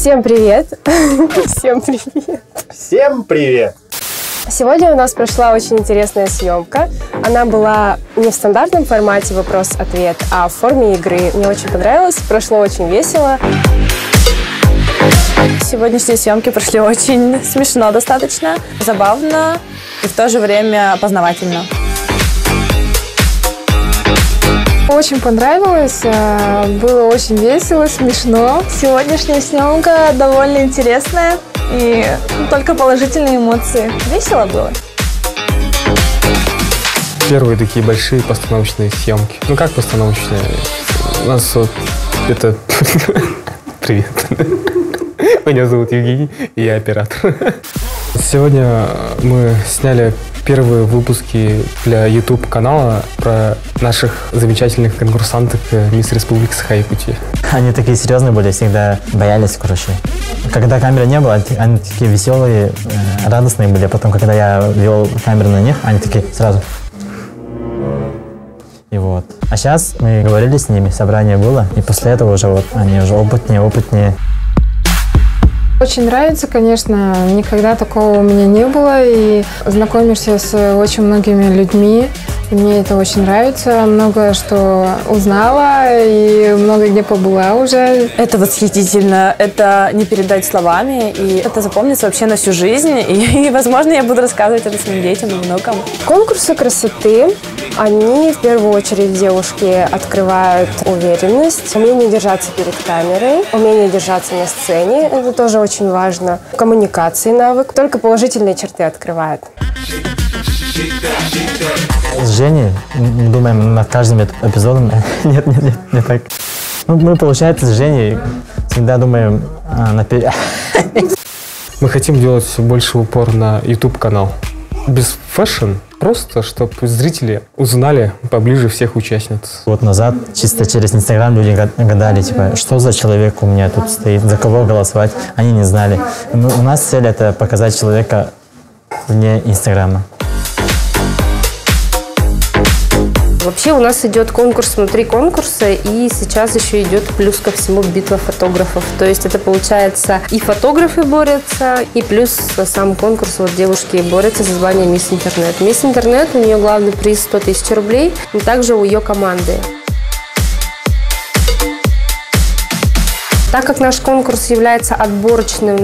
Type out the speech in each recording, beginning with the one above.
Всем привет! Всем привет! Всем привет! Сегодня у нас прошла очень интересная съемка. Она была не в стандартном формате вопрос-ответ, а в форме игры. Мне очень понравилось, прошло очень весело. Сегодняшние съемки прошли очень смешно достаточно, забавно и в то же время познавательно. Очень понравилось, было очень весело, смешно. Сегодняшняя съемка довольно интересная и только положительные эмоции. Весело было. Первые такие большие постановочные съемки. Ну как постановочные? У нас вот это... Привет. Меня зовут Евгений, и я оператор. Сегодня мы сняли первые выпуски для YouTube-канала про наших замечательных конкурсанток Мисс Республики Саха-Якутия. Они такие серьезные были, всегда боялись, короче. Когда камеры не было, они такие веселые, радостные были. Потом, когда я вел камеру на них, они такие сразу... И вот. А сейчас мы говорили с ними, собрание было, и после этого уже вот они уже опытнее. Очень нравится, конечно, никогда такого у меня не было, и знакомишься с очень многими людьми, и мне это очень нравится, много что узнала и много где побыла уже. Это восхитительно, это не передать словами, и это запомнится вообще на всю жизнь, и возможно, я буду рассказывать это своим детям и внукам. Конкурсы красоты, они в первую очередь девушки открывают уверенность, умение держаться перед камерой, умение держаться на сцене, это тоже очень важно. Коммуникации, навык, только положительные черты открывают. С Женей мы думаем над каждым эпизодом. Нет, не так. Ну, мы, получается, с Женей всегда думаем наперед. Мы хотим делать больше упор на YouTube-канал. Без фэшн, просто чтобы зрители узнали поближе всех участниц. Год назад чисто через Инстаграм люди гадали, типа, что за человек у меня тут стоит, за кого голосовать. Они не знали. У нас цель — это показать человека вне Инстаграма. Вообще у нас идет конкурс внутри конкурса, и сейчас еще идет плюс ко всему битва фотографов. То есть это получается и фотографы борются, и плюс сам конкурс, вот девушки борются за звание Мисс Интернет. Мисс Интернет, у нее главный приз 100 000 рублей, и также у ее команды. Так как наш конкурс является отборочным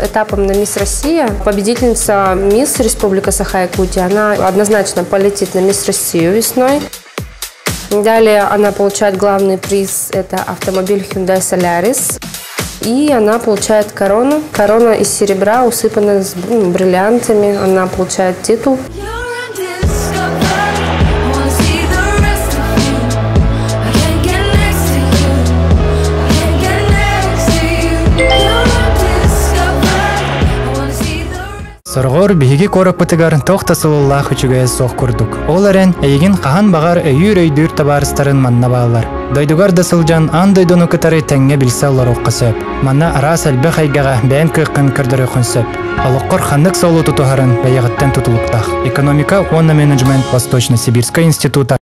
этапом на Мисс Россия, победительница Мисс Республика Саха-Якутия, она однозначно полетит на Мисс Россию весной. Далее она получает главный приз, это автомобиль Hyundai Solaris. И она получает корону. Корона из серебра, усыпана бриллиантами. Она получает титул. Соргор биһиги кораппытыгар тохтасылыллах үчүгэй соқ курдук. Ол эрен эйигин кахан багар өйүр-өйдүр табарыстарын манна баалар. Дойдугар да сылжан ан дойдону кытары тәңге билсе олорукка сөп. Манна арас әлбе хайгага бәйін кыйқын кырдыры хүн сөп. Алыққор ханнык солу тутухарын бәйіғыттен тутулуктах. Экономика, онна менеджмент Восточно-Сибирская института.